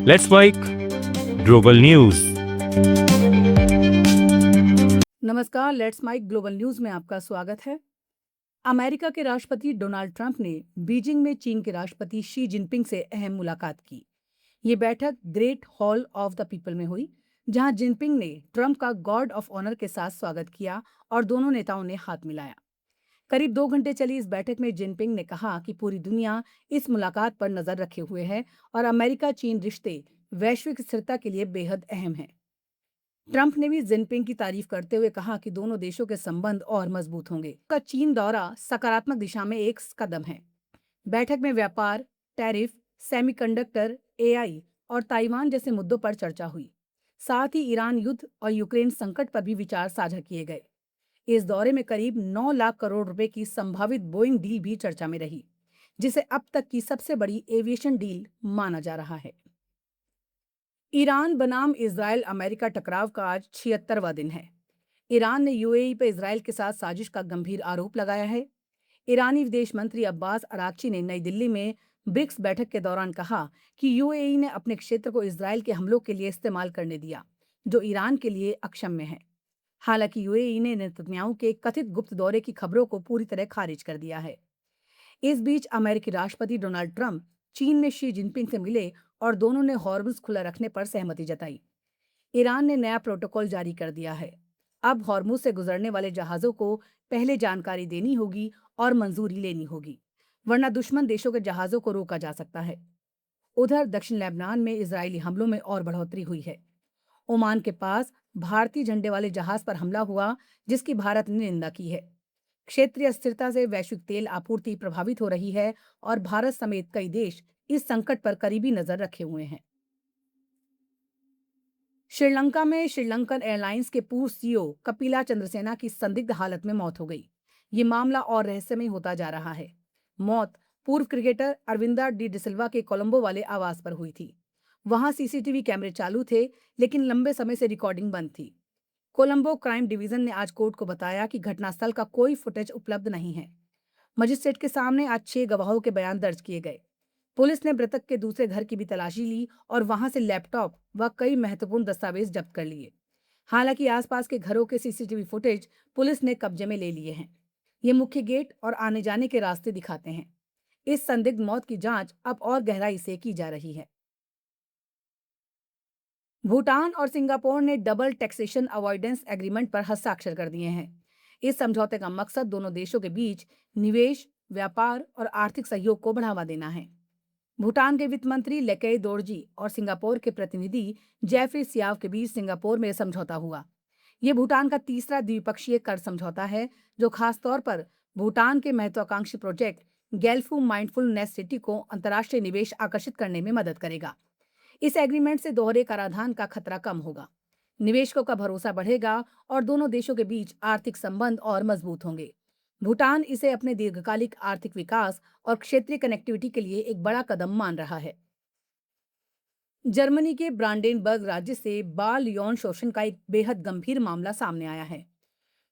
Let's mic global news. नमस्कार, let's mic global news में आपका स्वागत है। अमेरिका के राष्ट्रपति डोनाल्ड ट्रंप ने बीजिंग में चीन के राष्ट्रपति शी जिनपिंग से अहम मुलाकात की। ये बैठक great hall of the people में हुई, जहां जिनपिंग ने ट्रंप का गार्ड ऑफ ऑनर के साथ स्वागत किया और दोनों नेताओं ने हाथ मिलाया। करीब 2 घंटे चली इस बैठक में जिनपिंग ने कहा कि पूरी दुनिया इस मुलाकात पर नजर रखे हुए है और अमेरिका चीन रिश्ते वैश्विक स्थिरता के लिए बेहद अहम हैं। ट्रंप ने भी जिनपिंग की तारीफ करते हुए कहा कि दोनों देशों के संबंध और मजबूत होंगे। का चीन दौरा सकारात्मक दिशा में एक कदम है। बैठक में व्यापार, टैरिफ, सेमीकंडक्टर, एआई और ताइवान जैसे मुद्दों पर चर्चा हुई। साथ ही ईरान युद्ध और यूक्रेन संकट पर भी विचार साझा किए गए। इस दौरे में करीब 9 लाख करोड़ रुपए की संभावित बोइंग डील भी चर्चा में रही, जिसे अब तक की सबसे बड़ी एविएशन डील माना जा रहा है। ईरान बनाम इजराइल अमेरिका टकराव का आज 76वां दिन है। ईरान ने यूएई पर इजराइल के साथ साजिश का गंभीर आरोप लगाया है। ईरानी विदेश मंत्री अब्बास अराक्ची ने नई दिल्ली में ब्रिक्स बैठक के दौरान कहा कि यूएई ने अपने क्षेत्र को इजराइल के हमलों के लिए इस्तेमाल करने दिया, जो ईरान के लिए अक्षम्य है। हालांकि यूएई ने नेतन्याहू के कथित गुप्त दौरे की खबरों को पूरी तरह खारिज कर दिया है। इस बीच अमेरिकी राष्ट्रपति डोनाल्ड ट्रंप चीन में शी जिनपिंग से मिले और दोनों ने हॉर्मुज खुला रखने पर सहमति जताई। ईरान ने नया प्रोटोकॉल जारी कर दिया है। अब हॉर्मुज से गुजरने वाले जहाजों को पहले जानकारी देनी होगी और मंजूरी लेनी होगी, वरना दुश्मन देशों के जहाजों को रोका जा सकता है। उधर दक्षिण लेबनान में इजरायली हमलों में और बढ़ोतरी हुई है। ओमान के पास भारतीय झंडे वाले जहाज पर हमला हुआ, जिसकी भारत ने निंदा की है। क्षेत्रीय अस्थिरता से वैश्विक तेल आपूर्ति प्रभावित हो रही है और भारत समेत कई देश इस संकट पर करीबी नजर रखे हुए हैं। श्रीलंका में श्रीलंकन एयरलाइंस के पूर्व सीईओ कपिला चंद्रसेना की संदिग्ध हालत में मौत हो गई। ये मामला और रहस्यमय होता जा रहा है। मौत पूर्व क्रिकेटर अरविंदा डी डिसिल्वा के कोलंबो वाले आवास पर हुई थी। वहां सीसीटीवी कैमरे चालू थे, लेकिन लंबे समय से रिकॉर्डिंग बंद थी। कोलंबो क्राइम डिवीजन ने आज कोर्ट को बताया कि घटनास्थल का कोई फुटेज उपलब्ध नहीं है। मजिस्ट्रेट के सामने आज 6 गवाहों के बयान दर्ज किए गए। पुलिस ने मृतक के दूसरे घर की भी तलाशी ली और वहां से लैपटॉप व कई महत्वपूर्ण दस्तावेज जब्त कर लिए। हालांकि आसपास के घरों के सीसीटीवी फुटेज पुलिस ने कब्जे में ले लिए हैं। ये मुख्य गेट और आने जाने के रास्ते दिखाते हैं। इस संदिग्ध मौत की जांच अब और गहराई से की जा रही है। भूटान और सिंगापुर ने डबल टैक्सेशन अवॉइडेंस एग्रीमेंट पर हस्ताक्षर कर दिए हैं। इस समझौते का मकसद दोनों देशों के बीच निवेश, व्यापार और आर्थिक सहयोग को बढ़ावा देना है। भूटान के वित्त मंत्री लेकई दोरजी और सिंगापुर के प्रतिनिधि जेफरी सियाव के बीच सिंगापुर में समझौता हुआ। ये भूटान का तीसरा द्विपक्षीय कर समझौता है, जो खासतौर पर भूटान के महत्वाकांक्षी प्रोजेक्ट गैल्फू माइंडफुलनेस सिटी को अंतर्राष्ट्रीय निवेश आकर्षित करने में मदद करेगा। इस एग्रीमेंट से दोहरे कराधान का खतरा कम होगा, निवेशकों का भरोसा बढ़ेगा और दोनों देशों के बीच आर्थिक संबंध और मजबूत होंगे। भूटान इसे अपने दीर्घकालिक आर्थिक विकास और क्षेत्रीय कनेक्टिविटी के लिए एक बड़ा कदम मान रहा है। जर्मनी के ब्रांडेनबर्ग राज्य से बाल यौन शोषण का एक बेहद गंभीर मामला सामने आया है।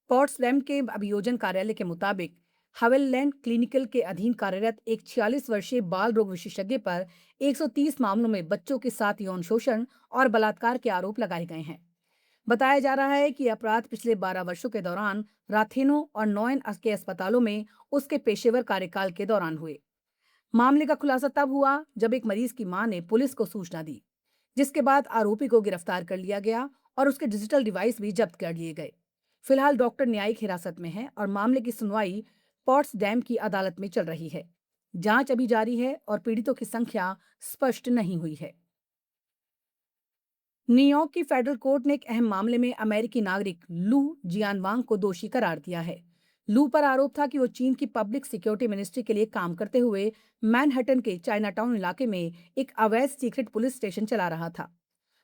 पोर्ट्सलैंड के अभियोजन कार्यालय के मुताबिक हावेललैंड क्लिनिकल के अधीन कार्यरत एक 46 वर्षीय बाल रोग विशेषज्ञ पर 130 मामलों में बच्चों के साथ यौन शोषण और बलात्कार के आरोप लगाए गए हैं। बताया जा रहा है कि अपराध पिछले 12 वर्षों के दौरान राथेनो और नोएन के अस्पतालों में उसके पेशेवर कार्यकाल के दौरान हुए। मामले का खुलासा तब हुआ जब एक मरीज की मां ने पुलिस को सूचना दी, जिसके बाद आरोपी को गिरफ्तार कर लिया गया और उसके डिजिटल डिवाइस भी जब्त कर लिए गए। फिलहाल डॉक्टर न्यायिक हिरासत में है और मामले की सुनवाई पोट्सडैम की अदालत में चल रही है। जांच अभी जारी है और पीड़ितों की संख्या स्पष्ट नहीं हुई है। न्यूयॉर्क की फेडरल कोर्ट ने एक अहम मामले में अमेरिकी नागरिक लू जियानवांग को दोषी करार दिया है। लू पर आरोप था कि वो चीन की पब्लिक सिक्योरिटी मिनिस्ट्री के लिए काम करते हुए मैनहट्टन के चाइनाटाउन इलाके में एक अवैध सीक्रेट पुलिस स्टेशन चला रहा था।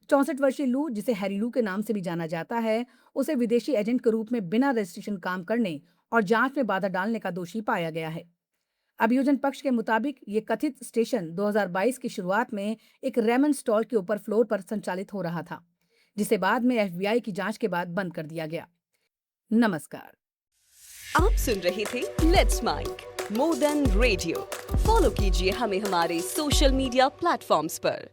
64 वर्षीय लू, जिसे हैरी लू के नाम से भी जाना जाता है, उसे विदेशी एजेंट के रूप में बिना रजिस्ट्रेशन काम करने और जांच में बाधा डालने का दोषी पाया गया है। अभियोजन पक्ष के मुताबिक ये कथित स्टेशन 2022 की शुरुआत में एक रेमंड स्टॉल के ऊपर फ्लोर पर संचालित हो रहा था, जिसे बाद में एफबीआई की जांच के बाद बंद कर दिया गया। नमस्कार। आप सुन रहे थे let's mic more than radio. Follow कीजिए हमें हमारे सोशल मीडिया प्लेटफॉर्म्स पर।